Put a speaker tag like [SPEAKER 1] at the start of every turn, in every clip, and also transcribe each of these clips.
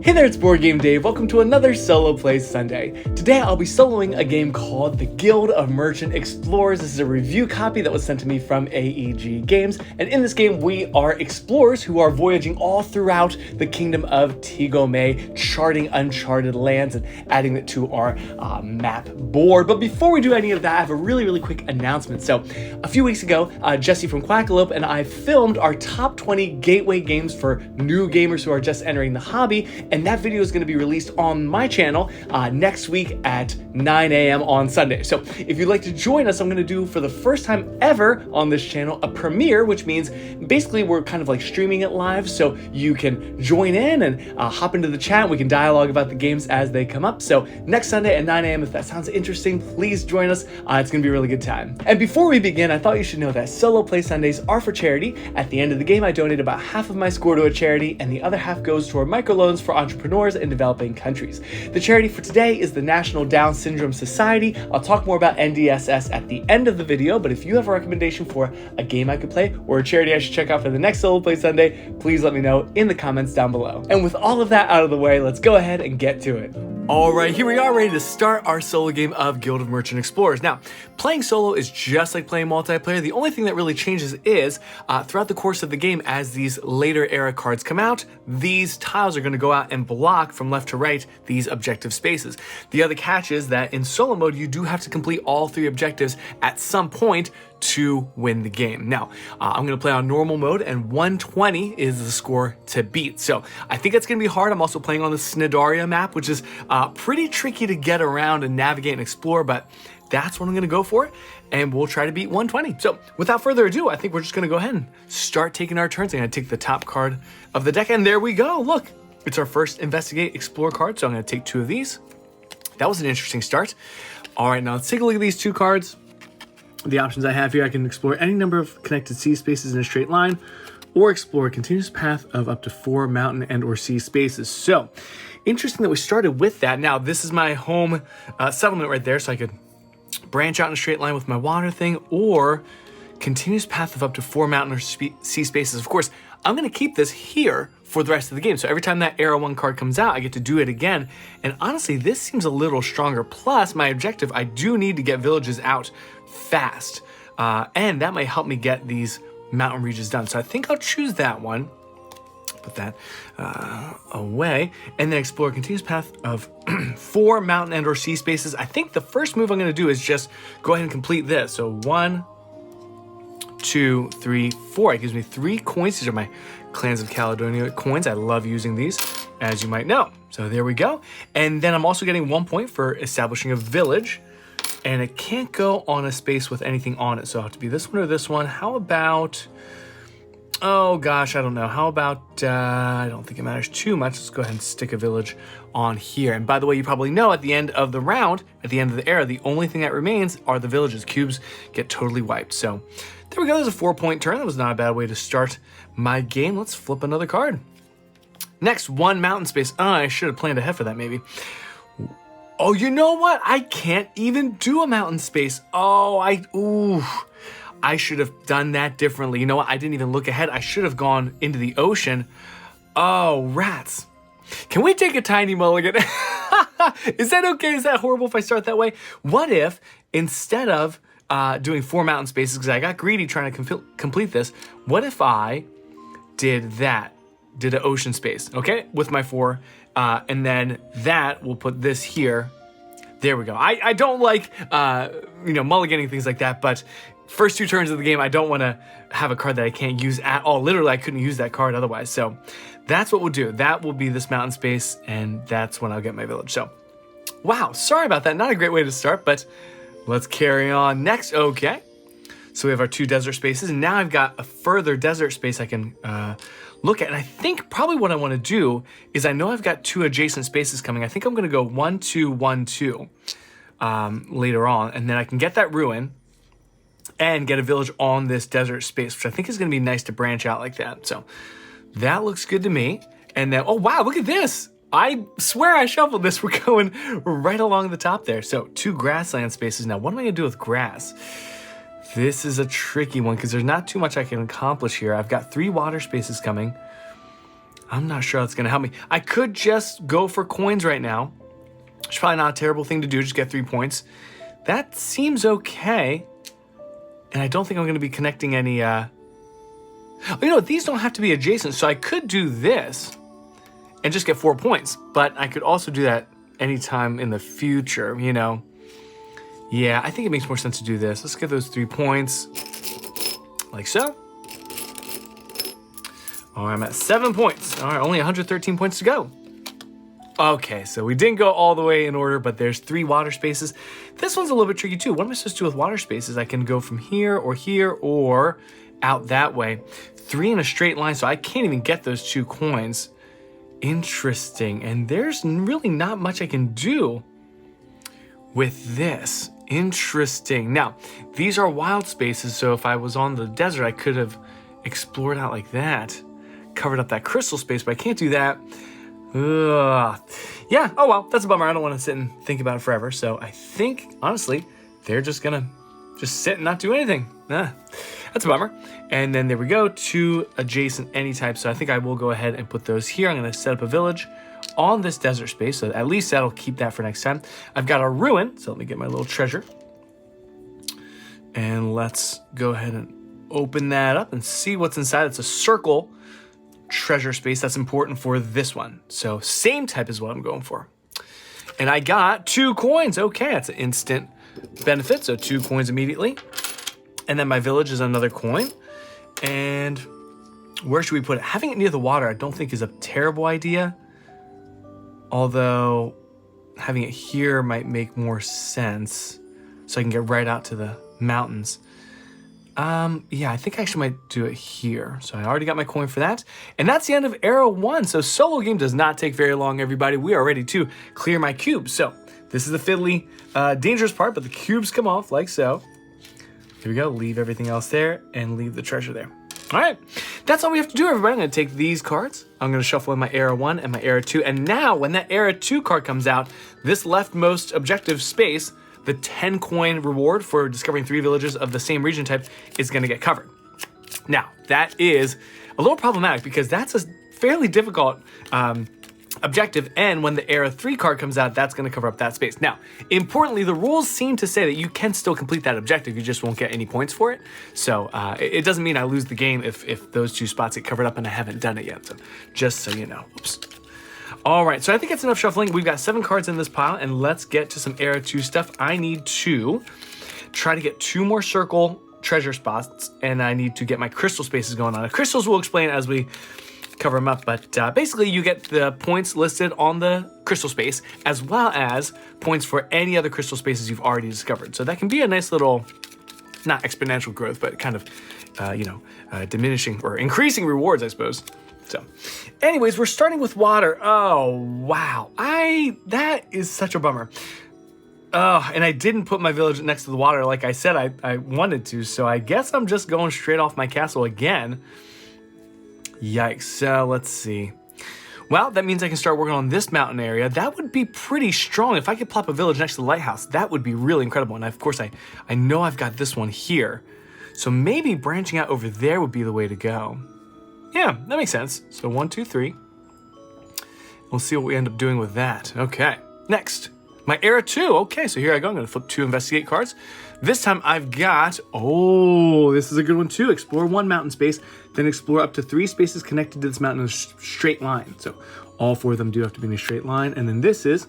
[SPEAKER 1] Hey there, it's BoardGameDave. Welcome to another Solo Play Sunday. Today I'll be soloing a game called The Guild of Merchant Explorers. This is a review copy that was sent to me from AEG Games, and in this game we are explorers who are voyaging all throughout the kingdom of Tigome, charting uncharted lands and adding it to our map board. But before we do any of that, I have a really quick announcement. So a few weeks ago, Jesse from Quackalope and I filmed our top 20 gateway games for new gamers who are just entering the hobby, and that video is going to be released on my channel next week at 9 a.m. on Sunday. So if you'd like to join us, I'm going to do for the first time ever on this channel a premiere, which means basically we're kind of like streaming it live, so you can join in and hop into the chat. We can dialogue about the games as they come up. So next Sunday at 9 a.m. if that sounds interesting, please join us. It's going to be a really good time. And before we begin, I thought you should know that Solo Play Sundays are for charity. At the end of the game, I donate about half of my score to a charity, and the other half goes toward microloans for entrepreneurs in developing countries. The charity for today is the National Down Syndrome Society. I'll talk more about NDSS at the end of the video, but if you have a recommendation for a game I could play or a charity I should check out for the next Solo Play Sunday, please let me know in the comments down below. And with all of that out of the way, let's go ahead and get to it. All right, here we are ready to start our solo game of Guild of Merchant Explorers. Now, playing solo is just like playing multiplayer. The only thing that really changes is throughout the course of the game, as these later era cards come out, these tiles are going to go out and block from left to right these objective spaces. The other catch is that in solo mode, you do have to complete all 3 objectives at some point to win the game. Now, I'm going to play on normal mode, and 120 is the score to beat. So I think it's going to be hard. I'm also playing on the Snidaria map, which is pretty tricky to get around and navigate and explore, but that's what I'm going to go for, and we'll try to beat 120. So without further ado, I think we're just going to go ahead and start taking our turns. I'm going to take the top card of the deck, and there we go. Look, it's our first Investigate Explore card, so I'm going to take 2 of these. That was an interesting start. All right, now let's take a look at these 2 cards. The options I have here: I can explore any number of connected sea spaces in a straight line, or explore a continuous path of up to 4 mountain and or sea spaces. So interesting that we started with that. Now this is my home settlement right there, so I could branch out in a straight line with my water thing, or continuous path of up to 4 mountain or sea spaces. Of course, I'm going to keep this here for the rest of the game. So every time that Era 1 card comes out, I get to do it again. And honestly, this seems a little stronger. Plus, my objective, I do need to get villages out fast. And that might help me get these mountain regions done. So I think I'll choose that one. Put that away. And then explore a continuous path of 4 mountain and or sea spaces. I think the first move I'm going to do is just go ahead and complete this. So 1, 2, 3, 4. It gives me 3 coins. These are my Clans of Caledonia coins. I love using these, as you might know. So there we go. And then I'm also getting 1 point for establishing a village. And it can't go on a space with anything on it. So it'll have to be this one or this one. How about... oh gosh, I don't know. How about, I don't think it matters too much. Let's go ahead and stick a village on here. And by the way, you probably know at the end of the round, at the end of the era, the only thing that remains are the villages. Cubes get totally wiped. So there we go. There's a 4-point turn. That was not a bad way to start my game. Let's flip another card. Next, 1 mountain space. Oh, I should have planned ahead for that maybe. Oh, you know what? I can't even do a mountain space. Oh, I should have done that differently. You know what? I didn't even look ahead. I should have gone into the ocean. Oh, rats. Can we take a tiny mulligan? Is that okay? Is that horrible if I start that way? What if instead of doing 4 mountain spaces, because I got greedy trying to complete this, what if I did that? Did an ocean space, okay? With my 4. And then that, we'll put this here. There we go. I don't like, mulliganing things like that, but first 2 turns of the game, I don't want to have a card that I can't use at all. Literally, I couldn't use that card otherwise. So that's what we'll do. That will be this mountain space, and that's when I'll get my village. So, wow, sorry about that. Not a great way to start, but let's carry on. Next, okay. So we have our 2 desert spaces, and now I've got a further desert space I can look at. And I think probably what I want to do is, I know I've got 2 adjacent spaces coming. I think I'm going to go 1, 2, 1, 2 later on, and then I can get that ruin and get a village on this desert space, which I think is going to be nice to branch out like that. So that looks good to me. And then, oh wow, look at this. I swear I shuffled this. We're going right along the top there. So 2 grassland spaces. Now, what am I going to do with grass? This is a tricky one because there's not too much I can accomplish here. I've got 3 water spaces coming. I'm not sure that's going to help me. I could just go for coins right now. It's probably not a terrible thing to do, just get 3 points. That seems okay. And I don't think I'm going to be connecting any... Oh, you know what? These don't have to be adjacent, so I could do this and just get 4 points. But I could also do that anytime in the future, you know. Yeah, I think it makes more sense to do this. Let's get those 3 points, like so. All right, I'm at 7 points. All right, only 113 points to go. Okay, so we didn't go all the way in order, but there's 3 water spaces. This one's a little bit tricky too. What am I supposed to do with water spaces? I can go from here or out that way. 3 in a straight line, so I can't even get those 2 coins. Interesting, and there's really not much I can do with this. Interesting. Now, these are wild spaces, so if I was on the desert, I could have explored out like that, covered up that crystal space, but I can't do that. Ugh. Yeah, oh well, that's a bummer. I don't want to sit and think about it forever, so I think, honestly, they're just gonna sit and not do anything. That's a bummer. And then there we go, 2 adjacent any type, so I think I will go ahead and put those here. I'm gonna set up a village on this desert space, so at least that'll keep that for next time. I've got a ruin, so let me get my little treasure. And let's go ahead and open that up and see what's inside. It's a circle treasure space. That's important for this one. So same type is what I'm going for. And I got 2 coins. Okay, that's an instant benefit, so 2 coins immediately. And then my village is another coin. And where should we put it? Having it near the water I don't think is a terrible idea. Although having it here might make more sense, so I can get right out to the mountains. Yeah, I think I actually might do it here. So I already got my coin for that. And that's the end of era 1. So solo game does not take very long, everybody. We are ready to clear my cubes. So this is the fiddly, dangerous part, but the cubes come off like so. Here we go, leave everything else there and leave the treasure there. All right, that's all we have to do, everybody. I'm gonna take these cards. I'm gonna shuffle in my era 1 and my era 2. And now when that era 2 card comes out, this leftmost objective space, the 10 coin reward for discovering 3 villages of the same region type, is gonna get covered. Now, that is a little problematic because that's a fairly difficult objective, and when the era 3 card comes out, that's gonna cover up that space. Now, importantly, the rules seem to say that you can still complete that objective, you just won't get any points for it. So it doesn't mean I lose the game if those 2 spots get covered up and I haven't done it yet, so just so you know. Oops. All right, so I think that's enough shuffling. We've got 7 cards in this pile, and let's get to some era 2 stuff. I need to try to get 2 more circle treasure spots, and I need to get my crystal spaces going on. The crystals we'll explain as we cover them up, but basically you get the points listed on the crystal space, as well as points for any other crystal spaces you've already discovered. So that can be a nice little, not exponential growth, but kind of, diminishing or increasing rewards, I suppose. So anyways, we're starting with water. Oh, wow. That is such a bummer. Oh, and I didn't put my village next to the water like I said I wanted to, so I guess I'm just going straight off my castle again. Yikes. So let's see. Well, that means I can start working on this mountain area. That would be pretty strong. If I could plop a village next to the lighthouse, that would be really incredible. And of course, I know I've got this one here. So maybe branching out over there would be the way to go. Yeah, that makes sense. So 1, 2, 3. We'll see what we end up doing with that. Okay, next. My era 2. Okay, so here I go. I'm going to flip 2 investigate cards. This time I've got, oh, this is a good one too. Explore 1 mountain space, then explore up to 3 spaces connected to this mountain in a straight line. So all 4 of them do have to be in a straight line. And then this is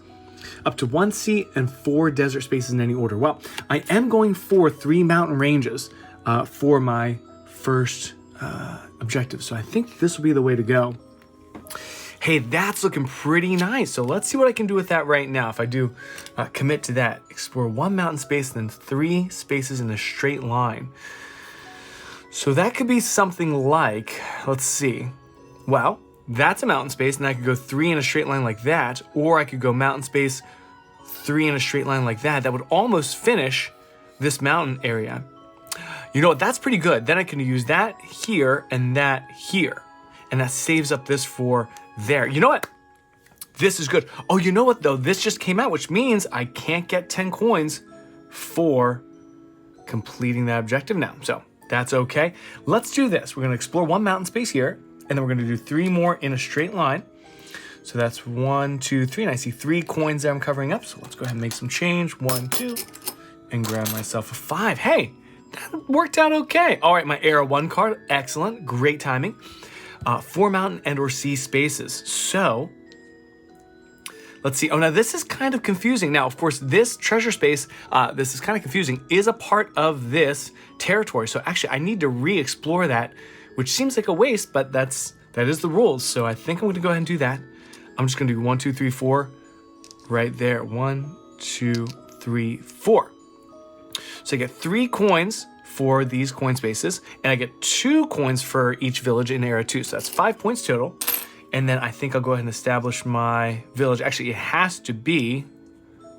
[SPEAKER 1] up to 1 sea and 4 desert spaces in any order. Well, I am going for 3 mountain ranges for my first objective. So I think this will be the way to go. Hey, that's looking pretty nice. So let's see what I can do with that right now. If I do commit to that, explore 1 mountain space, then 3 spaces in a straight line. So that could be something like, let's see. Well, that's a mountain space, and I could go 3 in a straight line like that, or I could go mountain space, 3 in a straight line like that. That would almost finish this mountain area. You know what? That's pretty good. Then I can use that here and that here, and that saves up this for there. You know what? This is good. Oh, you know what though? This just came out, which means I can't get 10 coins for completing that objective now. So that's okay. Let's do this. We're going to explore 1 mountain space here, And then we're going to do 3 more in a straight line. So that's 1, 2, 3. And I see 3 coins there I'm covering up. So let's go ahead and make some change. 1, 2. And grab myself a 5. Hey, that worked out okay. All right, my Era 1 card. Excellent. Great timing. 4 mountain and or sea spaces. So let's see. Oh, now this is kind of confusing. Now, of course, this treasure space, this is kind of confusing, is a part of this territory. So actually, I need to re-explore that, which seems like a waste, but that is the rules. So I think I'm going to go ahead and do that. I'm just going to do 1, 2, 3, 4 right there. 1, 2, 3, 4. So I get 3 coins for these coin spaces, and I get 2 coins for each village in Era 2. So that's 5 points total. And then I think I'll go ahead and establish my village. Actually, it has to be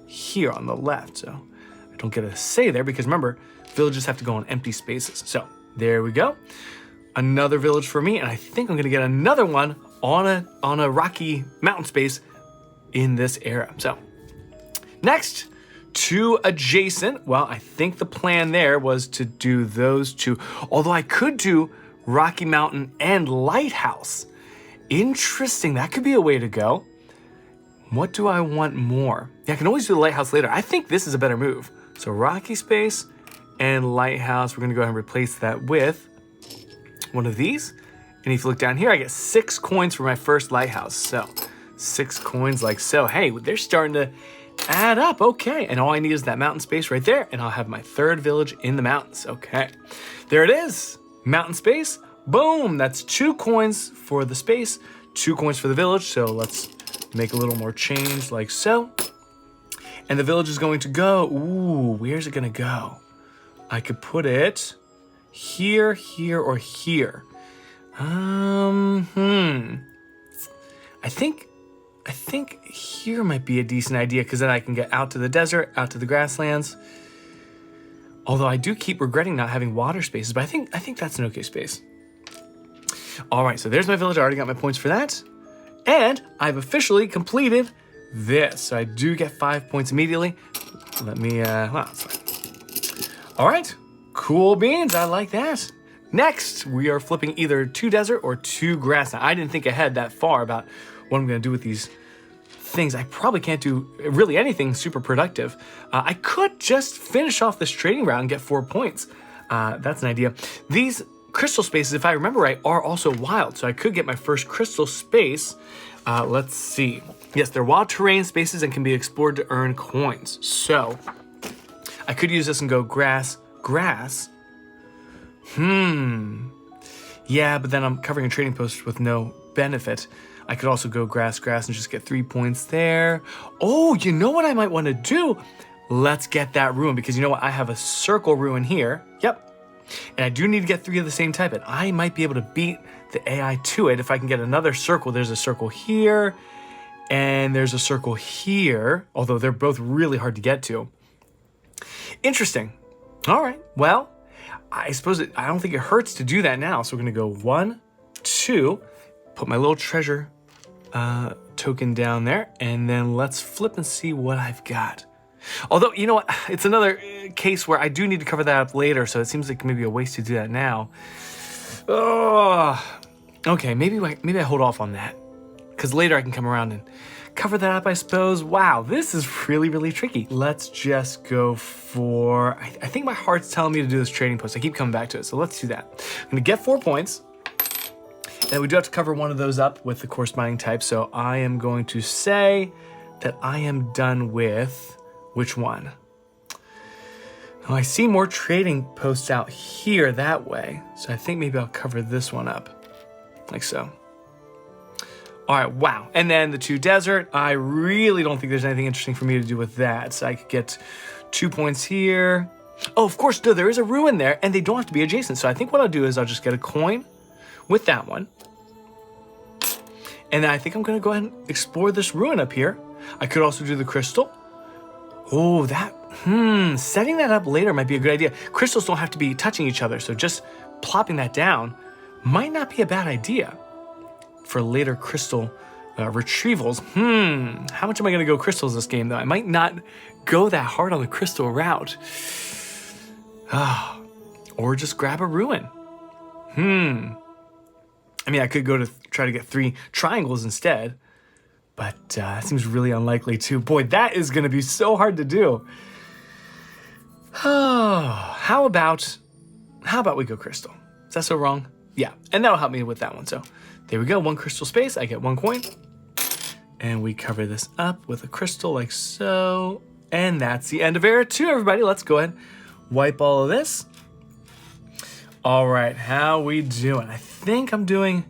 [SPEAKER 1] here on the left. So I don't get a say there because remember, villages have to go on empty spaces. So there we go. Another village for me. And I think I'm going to get another one on a rocky mountain space in this era. So next, 2 adjacent. Well, I think the plan there was to do those 2. Although I could do Rocky Mountain and Lighthouse. Interesting. That could be a way to go. What do I want more? Yeah, I can always do the lighthouse later. I think this is a better move. So rocky space and lighthouse. We're going to go ahead and replace that with one of these. And if you look down here, I get 6 coins for my first lighthouse. So 6 coins like so. Hey, they're starting to add up. Okay. And all I need is that mountain space right there. And I'll have my 3rd village in the mountains. Okay. There it is. Mountain space. Boom, that's 2 coins for the space, 2 coins for the village. So let's make a little more change like so. And the village is going to go, ooh, where's it gonna go? I could put it here, here, or here. I think here might be a decent idea because then I can get out to the desert, out to the grasslands. Although I do keep regretting not having water spaces, but I think that's an okay space. All right, so there's my village. I already got my points for that. And I've officially completed this. So I do get 5 points immediately. Let me, wow, that's fine. All right, cool beans. I like that. Next, we are flipping either 2 desert or 2 grass. Now, I didn't think ahead that far about what I'm going to do with these things. I probably can't do really anything super productive. I could just finish off this trading round and get 4 points. That's an idea. These crystal spaces, if I remember right, are also wild. So I could get my first crystal space. Let's see. Yes, they're wild terrain spaces and can be explored to earn coins. So I could use this and go grass. Yeah, but then I'm covering a trading post with no benefit. I could also go grass and just get 3 points there. Oh, you know what I might want to do? Let's get that ruin because you know what? I have a circle ruin here. Yep. And I do need to get 3 of the same type, and I might be able to beat the AI to it if I can get another circle. There's a circle here, and there's a circle here, although they're both really hard to get to. Interesting. All right, well, I suppose I don't think it hurts to do that now. So we're going to go 1, 2, put my little treasure token down there, and then let's flip and see what I've got. Although, you know what, it's another case where I do need to cover that up later, so it seems like maybe a waste to do that now. Oh, okay, maybe I hold off on that, because later I can come around and cover that up, I suppose. Wow, this is really, really tricky. Let's just go for, I think my heart's telling me to do this trading post. I keep coming back to it, so let's do that. I'm gonna get 4 points, and we do have to cover one of those up with the corresponding type, so I am going to say that I am done with, which one? Oh, I see more trading posts out here that way. So I think maybe I'll cover this one up, like so. All right, wow. And then the 2 desert, I really don't think there's anything interesting for me to do with that. So I could get 2 points here. Oh, of course, no, there is a ruin there, and they don't have to be adjacent. So I think what I'll do is I'll just get a coin with that one. And then I think I'm gonna go ahead and explore this ruin up here. I could also do the crystal. Oh, setting that up later might be a good idea. Crystals don't have to be touching each other, so just plopping that down might not be a bad idea for later crystal retrievals. How much am I going to go crystals this game, though? I might not go that hard on the crystal route. Or just grab a ruin. I mean, I could go to try to get 3 triangles instead, but that seems really unlikely too. Boy, that is going to be so hard to do. Oh, how about we go crystal? Is that so wrong? Yeah, and that'll help me with that one. So there we go, 1 crystal space. I get 1 coin. And we cover this up with a crystal like so. And that's the end of era 2, everybody. Let's go ahead, wipe all of this. All right, how we doing? I think I'm doing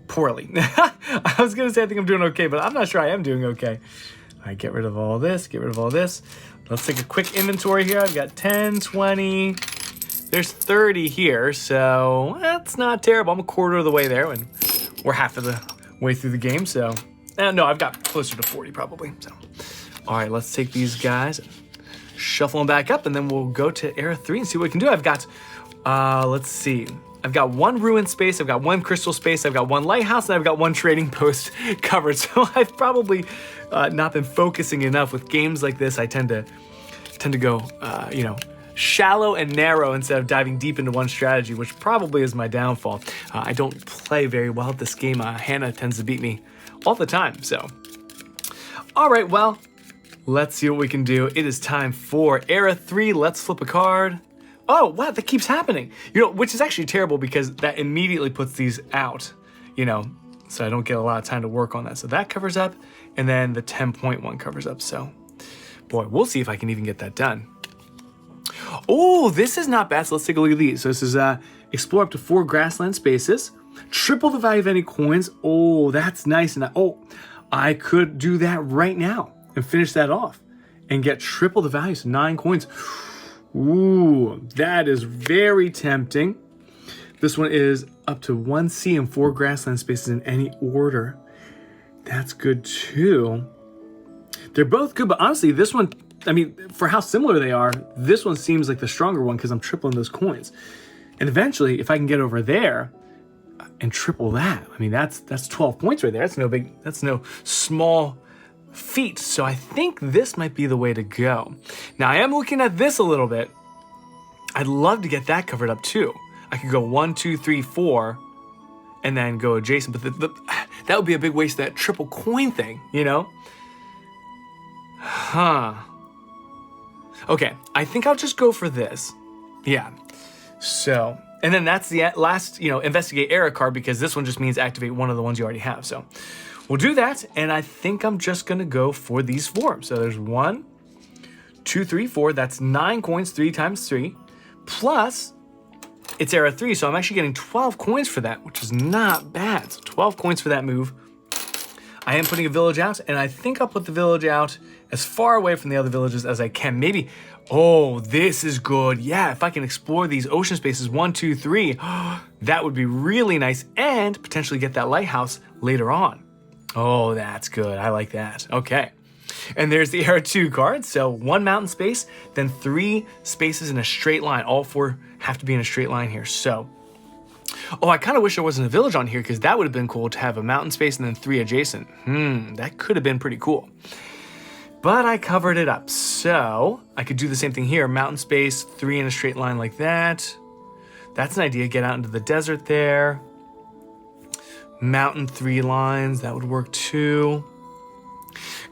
[SPEAKER 1] poorly. I was gonna say I think I'm doing okay, but I'm not sure I am doing okay. All right, get rid of all this, get rid of all this. Let's take a quick inventory here. I've got 10, 20, there's 30 here, so that's not terrible. I'm a quarter of the way there, and we're half of the way through the game, so. No, I've got closer to 40 probably, so. All right, let's take these guys and shuffle them back up, and then we'll go to era 3 and see what we can do. I've got, let's see. I've got 1 ruin space, I've got 1 crystal space, I've got 1 lighthouse, and I've got 1 trading post covered. So I've probably not been focusing enough with games like this. I tend to go, you know, shallow and narrow instead of diving deep into one strategy, which probably is my downfall. I don't play very well at this game. Hannah tends to beat me all the time, so. All right, well, let's see what we can do. It is time for era 3. Let's flip a card. Oh, wow, that keeps happening. You know, which is actually terrible because that immediately puts these out, you know, so I don't get a lot of time to work on that. So that covers up, and then the 10-point one covers up. So, boy, we'll see if I can even get that done. Oh, this is not bad. So let's take a look at these. So this is explore up to 4 grassland spaces. Triple the value of any coins. Oh, that's nice. And I could do that right now and finish that off and get triple the value, so 9 coins. Ooh, that is very tempting. This one is up to 1 sea and 4 grassland spaces in any order. That's good too. They're both good, but honestly, this one, I mean, for how similar they are, this one seems like the stronger one because I'm tripling those coins. And eventually, if I can get over there and triple that, I mean, that's 12 points right there. That's no small feat. So I think this might be the way to go. Now, I am looking at this a little bit. I'd love to get that covered up too. I could go 1, 2, 3, 4, and then go adjacent. But that would be a big waste of that triple coin thing, you know? Huh. Okay, I think I'll just go for this. Yeah. So, and then that's the last, you know, investigate era card, because this one just means activate one of the ones you already have. So we'll do that, and I think I'm just gonna go for these 4. So there's 1, 2, 3, 4. That's 9 coins, 3 times 3, plus it's era 3, so I'm actually getting 12 coins for that, which is not bad. So 12 coins for that move. I am putting a village out, and I think I'll put the village out as far away from the other villages as I can. Maybe, oh, this is good. Yeah, if I can explore these ocean spaces, 1, 2, 3, that would be really nice, and potentially get that lighthouse later on. Oh, that's good. I like that. Okay. And there's the era 2 card. So 1 mountain space, then 3 spaces in a straight line. All 4 have to be in a straight line here. So, oh, I kind of wish there wasn't a village on here, because that would have been cool to have a mountain space and then 3 adjacent. That could have been pretty cool. But I covered it up. So I could do the same thing here. Mountain space, 3 in a straight line like that. That's an idea. Get out into the desert there. Mountain 3 lines. That would work too.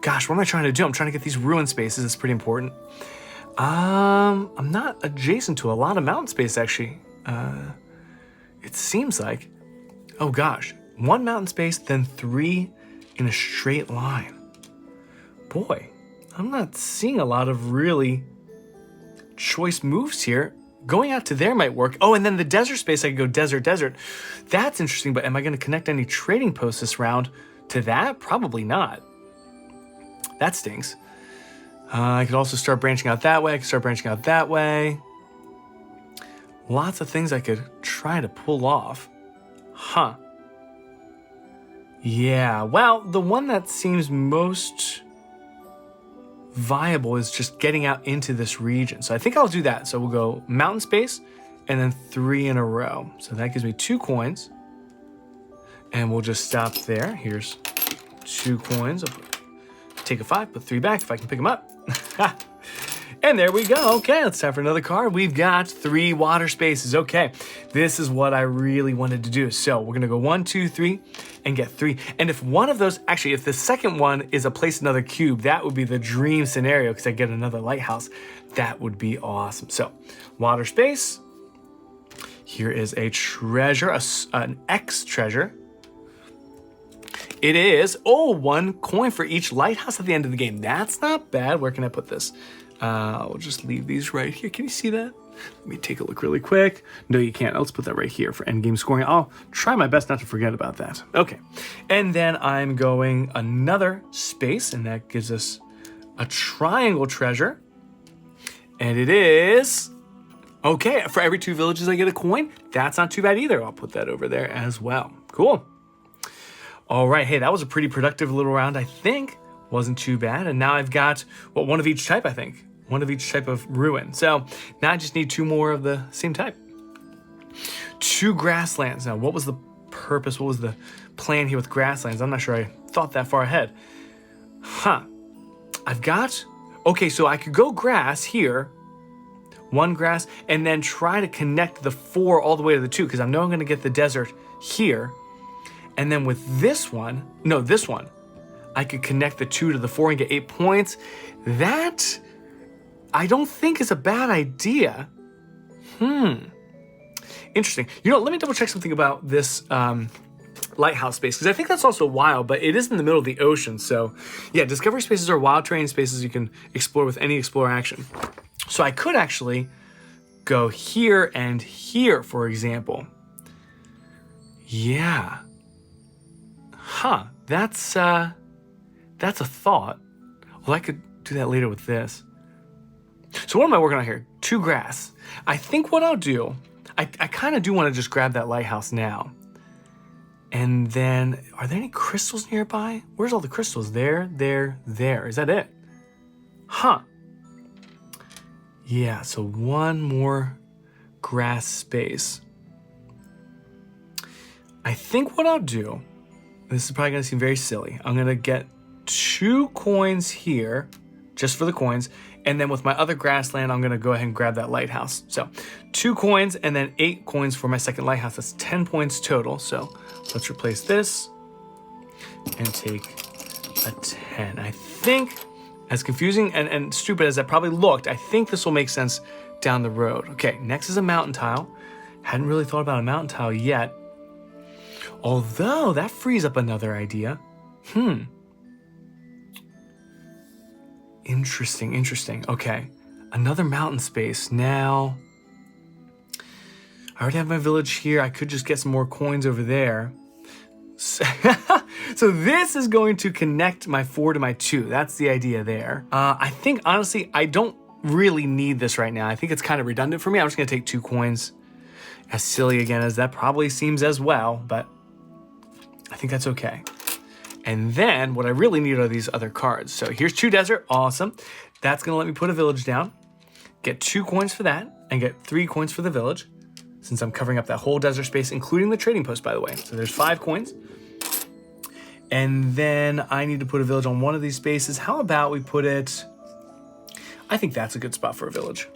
[SPEAKER 1] Gosh, what am I trying to do? I'm trying to get these ruin spaces. It's pretty important. I'm not adjacent to a lot of mountain space, actually. It seems like, oh gosh, 1 mountain space, then 3 in a straight line. Boy, I'm not seeing a lot of really choice moves here. Going out to there might work. Oh, and then the desert space, I could go desert. That's interesting, but am I going to connect any trading posts this round to that? Probably not. That stinks. I could also start branching out that way. I could start branching out that way. Lots of things I could try to pull off. Huh. Yeah, well, the one that seems most viable is just getting out into this region. So I think I'll do that. So we'll go mountain space and then 3 in a row. So that gives me 2 coins. And we'll just stop there. Here's 2 coins. I'll take a 5, put 3 back if I can pick them up. And there we go. Okay, let's time for another card. We've got 3 water spaces. Okay, this is what I really wanted to do. So we're gonna go 1, 2, 3, and get 3. And if one of those, actually, if the second one is a place another cube, that would be the dream scenario because I get another lighthouse. That would be awesome. So water space. Here is a treasure, an X treasure. It is, 1 coin for each lighthouse at the end of the game. That's not bad. Where can I put this? I'll just leave these right here. Can you see that? Let me take a look really quick. No, you can't. Let's put that right here for endgame scoring. I'll try my best not to forget about that. Okay. And then I'm going another space, and that gives us a triangle treasure. And it is, okay, for every 2 villages I get a coin. That's not too bad either. I'll put that over there as well. Cool. All right. Hey, that was a pretty productive little round, I think. Wasn't too bad. And now I've got, one of each type, I think. One of each type of ruin. So now I just need 2 more of the same type. 2 grasslands. Now, what was the purpose? What was the plan here with grasslands? I'm not sure I thought that far ahead. I've got, okay, so I could go grass here, 1 grass, and then try to connect the 4 all the way to the 2, because I know I'm going to get the desert here. And then with this one, I could connect the 2 to the 4 and get 8 points. That, I don't think is a bad idea. Interesting. You know, let me double check something about this lighthouse space, because I think that's also wild, but it is in the middle of the ocean. So yeah, discovery spaces are wild terrain spaces you can explore with any explore action. So I could actually go here and here, for example. Yeah. That's a thought. Well, I could do that later with this. So what am I working on here? 2 grass. I think what I'll do, I kind of do want to just grab that lighthouse now. And then, are there any crystals nearby? Where's all the crystals? There. Is that it? Yeah, so 1 more grass space. I think what I'll do, this is probably going to seem very silly. I'm going to get 2 coins here, just for the coins. And then with my other grassland, I'm going to go ahead and grab that lighthouse. So 2 coins and then 8 coins for my second lighthouse. That's 10 points total. So let's replace this and take a 10. I think, as confusing and stupid as that probably looked, I think this will make sense down the road. Okay, next is a mountain tile. Hadn't really thought about a mountain tile yet. Although that frees up another idea. Interesting. Okay, another mountain space. Now, I already have my village here. I could just get some more coins over there. So this is going to connect my 4 to my 2. That's the idea there. I think, honestly, I don't really need this right now. I think it's kind of redundant for me. I'm just going to take 2 coins. As silly again as that probably seems as well, but I think that's okay. And then what I really need are these other cards. So here's 2 desert. Awesome. That's going to let me put a village down. Get 2 coins for that and get 3 coins for the village, since I'm covering up that whole desert space, including the trading post, by the way. So there's 5 coins. And then I need to put a village on one of these spaces. How about we put it, I think that's a good spot for a village.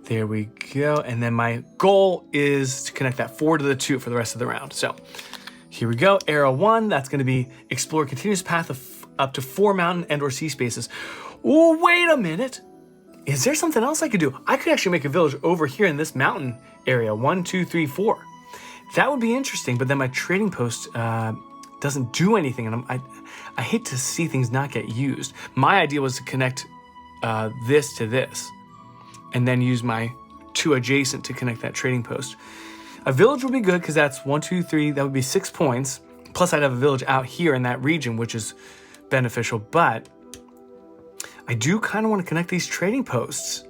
[SPEAKER 1] There we go. And then my goal is to connect that 4 to the 2 for the rest of the round. So here we go. Arrow 1, that's going to be explore a continuous path of up to 4 mountain and or sea spaces. Oh, wait a minute. Is there something else I could do? I could actually make a village over here in this mountain area. 1, 2, 3, 4. That would be interesting, but then my trading post doesn't do anything, and I hate to see things not get used. My idea was to connect this to this, and then use my 2 adjacent to connect that trading post. A village would be good because that's 1, 2, 3. That would be 6 points. Plus, I'd have a village out here in that region, which is beneficial. But I do kind of want to connect these trading posts.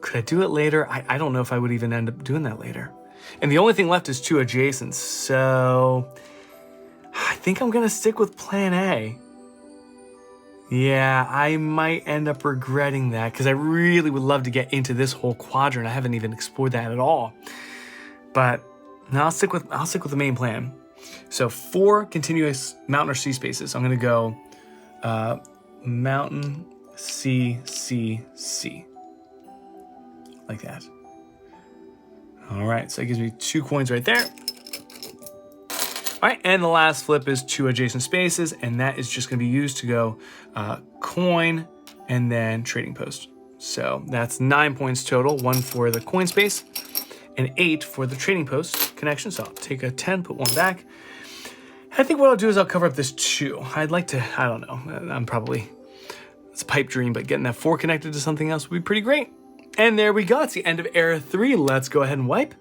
[SPEAKER 1] Could I do it later? I don't know if I would even end up doing that later. And the only thing left is 2 adjacents. So I think I'm going to stick with plan A. Yeah, I might end up regretting that because I really would love to get into this whole quadrant. I haven't even explored that at all. But no, I'll stick with the main plan. So 4 continuous mountain or sea spaces. I'm going to go mountain C, C, C. Like that. All right, so that gives me 2 coins right there. All right, and the last flip is 2 adjacent spaces, and that is just gonna be used to go coin and then trading post. So that's 9 points total, 1 for the coin space and 8 for the trading post connection. So I'll take a 10, put 1 back. I think what I'll do is I'll cover up this 2. I'd like to, I don't know, it's a pipe dream, but getting that 4 connected to something else would be pretty great. And there we go, it's the end of era 3. Let's go ahead and wipe.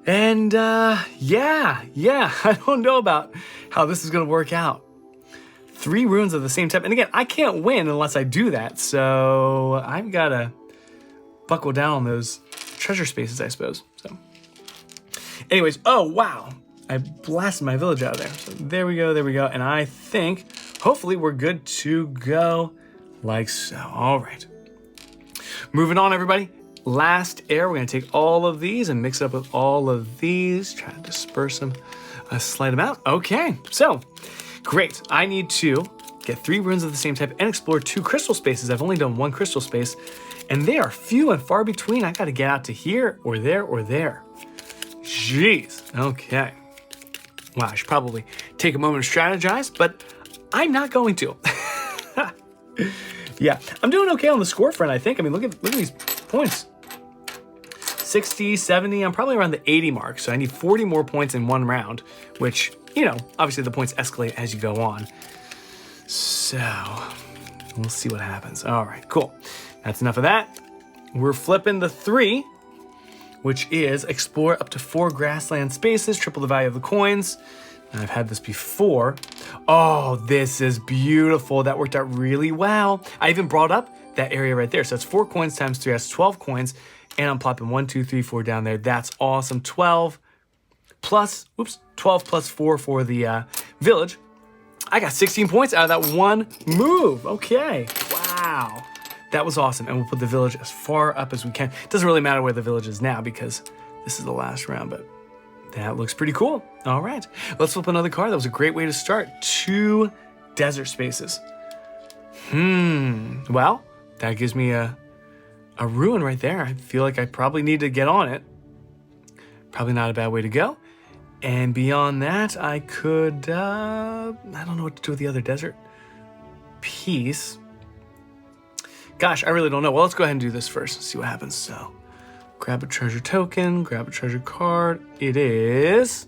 [SPEAKER 1] And yeah, I don't know about how this is gonna work out. 3 runes of the same type. And again, I can't win unless I do that. So I've gotta buckle down on those treasure spaces, I suppose. So anyways, oh wow. I blasted my village out of there. So there we go. And I think, hopefully we're good to go like so. All right. Moving on, everybody. Last air, we're gonna take all of these and mix it up with all of these. Try to disperse them a slight amount. Okay, so great. I need to get 3 runes of the same type and explore 2 crystal spaces. I've only done 1 crystal space, and they are few and far between. I gotta get out to here or there or there. Jeez, okay. Wow, I should probably take a moment to strategize, but I'm not going to. Yeah, I'm doing okay on the score front, I think. I mean, look at these points. 60, 70, I'm probably around the 80 mark. So I need 40 more points in 1 round, which, you know, obviously the points escalate as you go on. So we'll see what happens. All right, cool. That's enough of that. We're flipping the 3, which is explore up to 4 grassland spaces, triple the value of the coins. And I've had this before. Oh, this is beautiful. That worked out really well. I even brought up that area right there. So that's 4 coins times 3, that's 12 coins. And I'm plopping 1, 2, 3, 4 down there. That's awesome. 12 plus 4 for the village. I got 16 points out of that 1 move. Okay, wow. That was awesome. And we'll put the village as far up as we can. It doesn't really matter where the village is now because this is the last round, but that looks pretty cool. All right, let's flip another card. That was a great way to start. 2 desert spaces. Well, that gives me a ruin right there. I feel like I probably need to get on it. Probably not a bad way to go. And beyond that, I could, I don't know what to do with the other desert piece. Gosh, I really don't know. Well, let's go ahead and do this first and see what happens. So grab a treasure token, grab a treasure card. It is,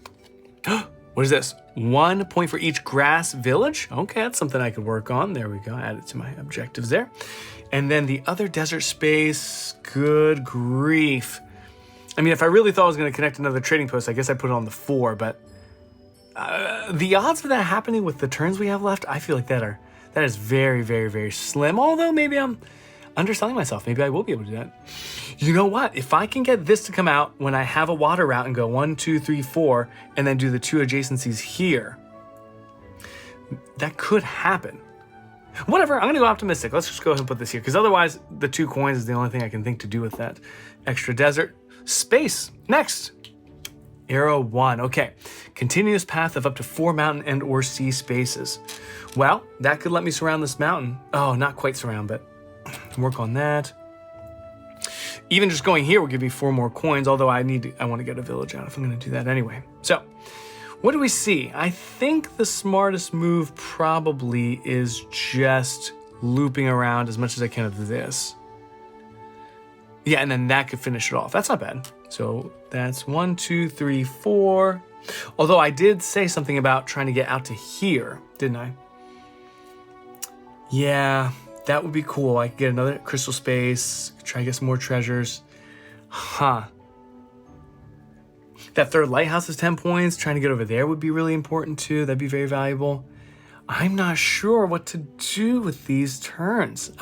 [SPEAKER 1] what is this? 1 point for each grass village. Okay, that's something I could work on. There we go, add it to my objectives there. And then the other desert space, good grief. I mean, if I really thought I was gonna connect another trading post, I guess I put it on the 4, but the odds of that happening with the turns we have left, I feel like that is very, very, very slim. Although maybe I'm underselling myself. Maybe I will be able to do that. You know what? If I can get this to come out when I have a water route and go 1, 2, 3, 4, and then do the 2 adjacencies here, that could happen. Whatever, I'm gonna go optimistic. Let's just go ahead and put this here, because otherwise the 2 coins is the only thing I can think to do with that extra desert space. Next, arrow 1. Okay, continuous path of up to 4 mountain and or sea spaces. Well, that could let me surround this mountain. Oh, not quite surround, but work on that. Even just going here will give me 4 more coins, although I want to get a village out if I'm going to do that anyway. So what do we see? I think the smartest move probably is just looping around as much as I can of this. Yeah, and then that could finish it off. That's not bad. So that's 1, 2, 3, 4. Although I did say something about trying to get out to here, didn't I? Yeah, that would be cool. I could get another crystal space, try to get some more treasures. Huh. That third lighthouse is 10 points. Trying to get over there would be really important too. That'd be very valuable. I'm not sure what to do with these turns.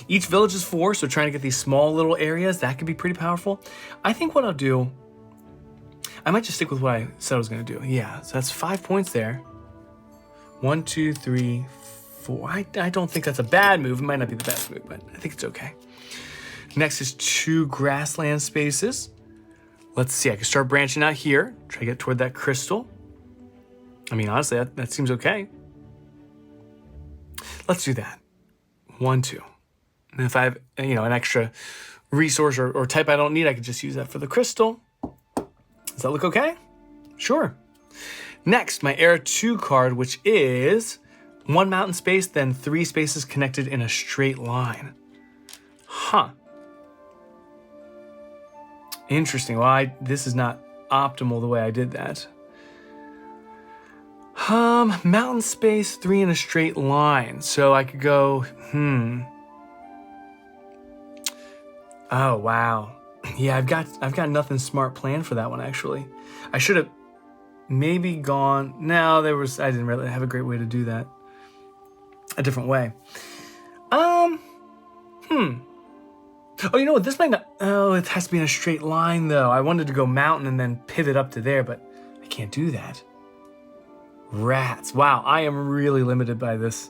[SPEAKER 1] Each village is 4, so trying to get these small little areas, that could be pretty powerful. I think what I'll do, I might just stick with what I said I was gonna do. Yeah, so that's 5 points there. 1, 2, 3, 4. I don't think that's a bad move. It might not be the best move, but I think it's okay. Next is 2 grassland spaces. Let's see, I can start branching out here. Try to get toward that crystal. I mean, honestly, that seems okay. Let's do that. 1, 2. And if I have, an extra resource or type I don't need, I could just use that for the crystal. Does that look okay? Sure. Next, my Era 2 card, which is 1 mountain space, then 3 spaces connected in a straight line. Huh. Interesting. Well, this is not optimal the way I did that. Mountain space, 3 in a straight line. So I could go, Oh, wow. Yeah, I've got nothing smart planned for that one, actually. I should have maybe gone... No, I didn't really have a great way to do that. A different way. Oh, you know what? This might not... Oh, it has to be in a straight line, though. I wanted to go mountain and then pivot up to there, but I can't do that. Rats. Wow, I am really limited by this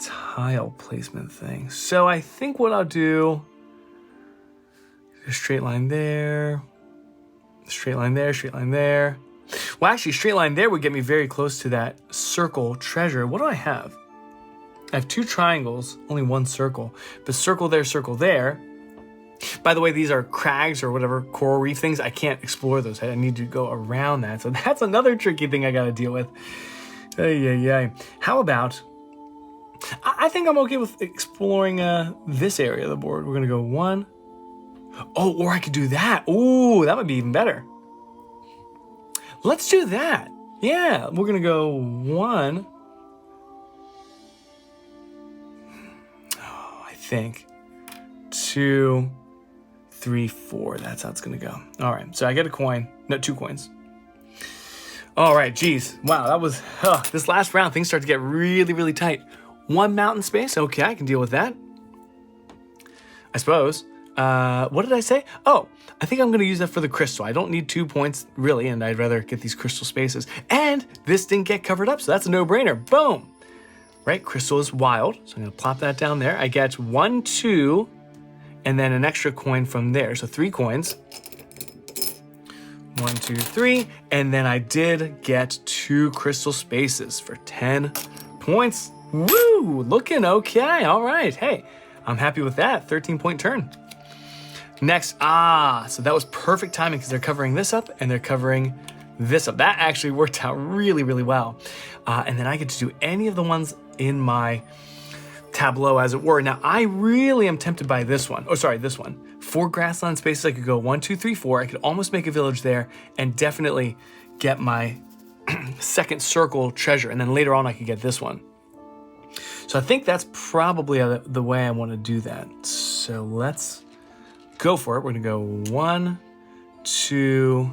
[SPEAKER 1] tile placement thing. So I think what I'll do... A straight line there. Straight line there, straight line there. Well, actually, straight line there would get me very close to that circle treasure. What do I have? I have 2 triangles, only 1 circle. But circle there. By the way, these are crags or whatever, coral reef things. I can't explore those. I need to go around that. So that's another tricky thing I got to deal with. How about... I think I'm okay with exploring this area of the board. We're going to go 1... Oh, or I could do that. Ooh, that would be even better. Let's do that. Yeah, we're going to go 1. Oh, I think 2, 3, 4. That's how it's going to go. All right, so I get a coin. No, 2 coins. All right, geez. Wow, that was... this last round, things start to get really, really tight. 1 mountain space. Okay, I can deal with that. I suppose. What did I say? Oh, I think I'm going to use that for the crystal. I don't need 2 points, really, and I'd rather get these crystal spaces. And this didn't get covered up, so that's a no-brainer. Boom! Right, crystal is wild, so I'm going to plop that down there. I get 1, 2, and then an extra coin from there. So 3 coins. 1, 2, 3, and then I did get 2 crystal spaces for 10 points. Woo! Looking okay. All right. Hey, I'm happy with that. 13-point turn. Next, so that was perfect timing because they're covering this up and they're covering this up. That actually worked out really, really well. And then I get to do any of the ones in my tableau, as it were. Now, I really am tempted by this one. Oh, sorry, this one. 4 grassland spaces. I could go 1, 2, 3, 4. I could almost make a village there and definitely get my second circle treasure. And then later on, I could get this one. So I think that's probably the way I want to do that. So let's go for it. We're going to go 1, 2,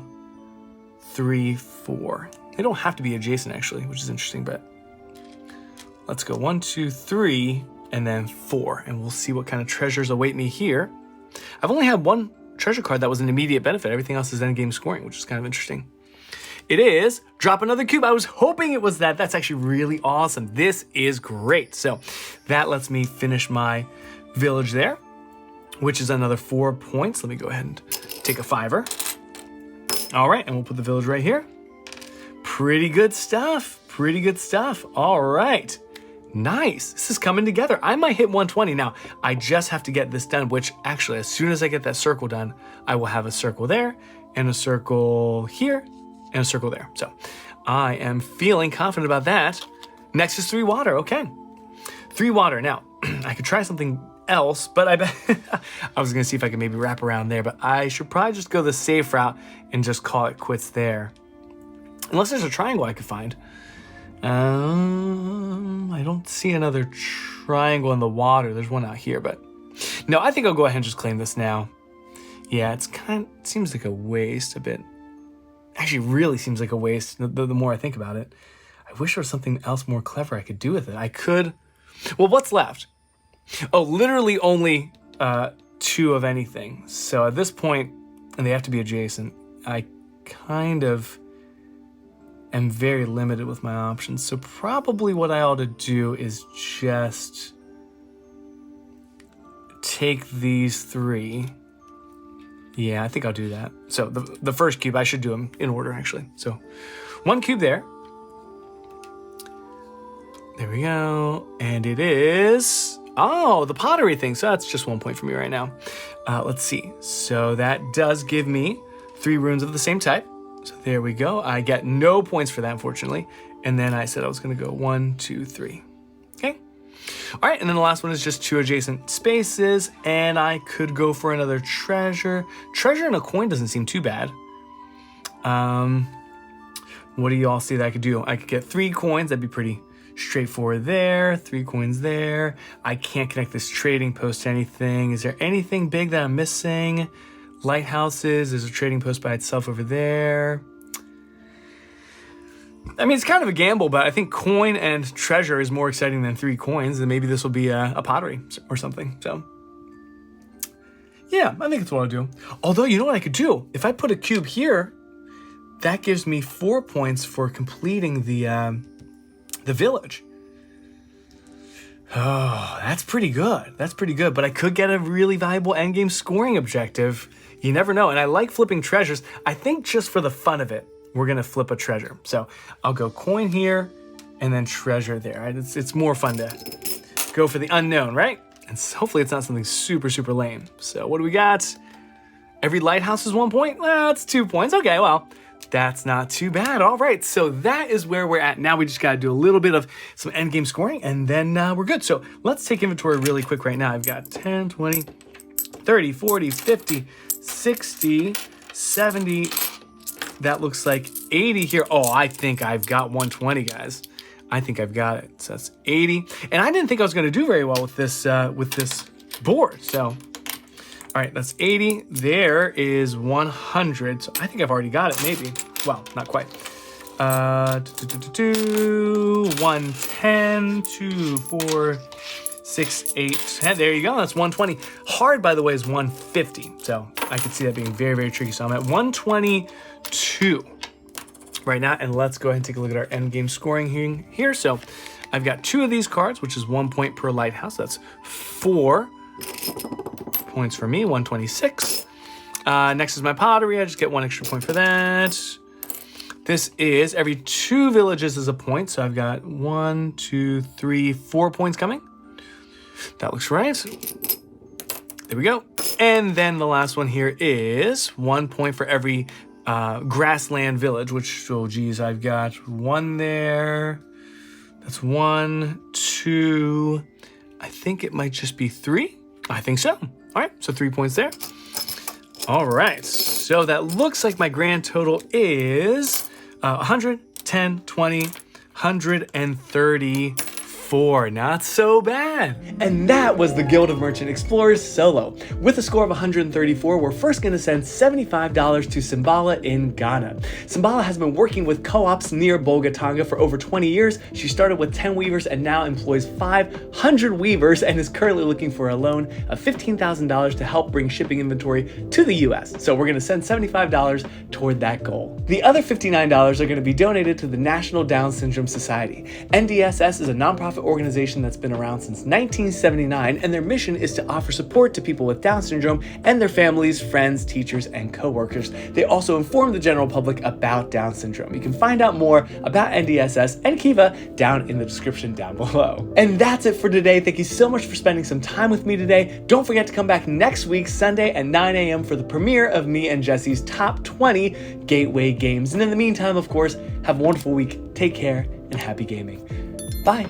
[SPEAKER 1] 3, 4. They don't have to be adjacent, actually, which is interesting, but let's go 1, 2, 3, and then 4, and we'll see what kind of treasures await me here. I've only had 1 treasure card that was an immediate benefit. Everything else is endgame scoring, which is kind of interesting. It is drop another cube. I was hoping it was that. That's actually really awesome. This is great. So that lets me finish my village there, which is another 4 points. Let me go ahead and take a 5-er. All right, and we'll put the village right here. Pretty good stuff. Pretty good stuff. All right. Nice. This is coming together. I might hit 120. Now, I just have to get this done, which actually, as soon as I get that circle done, I will have a circle there and a circle here and a circle there. So I am feeling confident about that. Next is 3 water. Okay. 3 water. Now, I could try something else, but I bet I was going to see if I could maybe wrap around there, but I should probably just go the safe route and just call it quits there. Unless there's a triangle I could find. I don't see another triangle in the water. There's one out here, but no, I think I'll go ahead and just claim this now. Yeah, it seems like a waste a bit. Actually, really seems like a waste the more I think about it. I wish there was something else more clever I could do with it. I could, well, what's left? Oh, literally only 2 of anything. So at this point, and they have to be adjacent, I kind of am very limited with my options. So probably what I ought to do is just take these 3. Yeah, I think I'll do that. So the first cube, I should do them in order, actually. So 1 cube there. There we go. And it is, oh, the pottery thing. So that's just 1 point for me right now. Let's see. So that does give me 3 runes of the same type. So there we go. I get no points for that, unfortunately. And then I said I was going to go 1, 2, 3. Okay. All right. And then the last one is just 2 adjacent spaces. And I could go for another treasure. Treasure and a coin doesn't seem too bad. What do you all see that I could do? I could get 3 coins. That'd be pretty straightforward there. 3 coins there. I can't connect this trading post to anything. Is there anything big that I'm missing? Lighthouses. There's a trading post by itself over there. I mean, it's kind of a gamble, but I think coin and treasure is more exciting than 3 coins. And maybe this will be a pottery or something. So yeah, I think it's what I'll do. Although, you know what I could do? If I put a cube here, that gives me 4 points for completing the village. Oh, that's pretty good. That's pretty good. But I could get a really valuable endgame scoring objective. You never know. And I like flipping treasures. I think just for the fun of it, we're going to flip a treasure. So I'll go coin here and then treasure there. Right? It's more fun to go for the unknown, right? And hopefully it's not something super, super lame. So what do we got? Every lighthouse is 1 point? Well, that's 2 points. Okay, well, that's not too bad. All right, so that is where we're at. Now we just got to do a little bit of some endgame scoring, and then we're good. So let's take inventory really quick right now. I've got 10, 20, 30, 40, 50, 60, 70. That looks like 80 here. Oh, I think I've got 120, guys. I think I've got it. So that's 80. And I didn't think I was going to do very well with this board. So, all right, that's 80. There is 100. So I think I've already got it, maybe. Well, not quite. 110, 2, 4, 6, 8, 10. There you go. That's 120. Hard, by the way, is 150. So I could see that being very, very tricky. So I'm at 122 right now. And let's go ahead and take a look at our end game scoring here. So I've got 2 of these cards, which is 1 point per lighthouse. That's 4 points for me, 126. Next is my pottery. I just get 1 extra point for that. This is every 2 villages is a point. So I've got 1, 2, 3, 4 points coming. That looks right. There we go. And then the last one here is 1 point for every grassland village, which, oh geez, I've got 1 there. That's 1, 2. I think it might just be 3. I think so. All right, so 3 points there. All right, so that looks like my grand total is 110, 20, 134. Not so bad. And that was the Guild of Merchant Explorers solo. With a score of 134, we're first going to send $75 to Simbala in Ghana. Simbala has been working with co-ops near Bolgatanga for over 20 years. She started with 10 weavers and now employs 500 weavers and is currently looking for a loan of $15,000 to help bring shipping inventory to the US. So we're going to send $75 toward that goal. The other $59 are going to be donated to the National Down Syndrome Society. NDSS is a nonprofit organization that's been around since 1979, and their mission is to offer support to people with Down syndrome and their families, friends, teachers, and co-workers. They also inform the general public about Down syndrome. You can find out more about NDSS and Kiva down in the description down below. And that's it for today. Thank you so much for spending some time with me today. Don't forget to come back next week, Sunday at 9 a.m. for the premiere of me and Jesse's top 20 gateway games. And in the meantime, of course, have a wonderful week. Take care and happy gaming. Bye.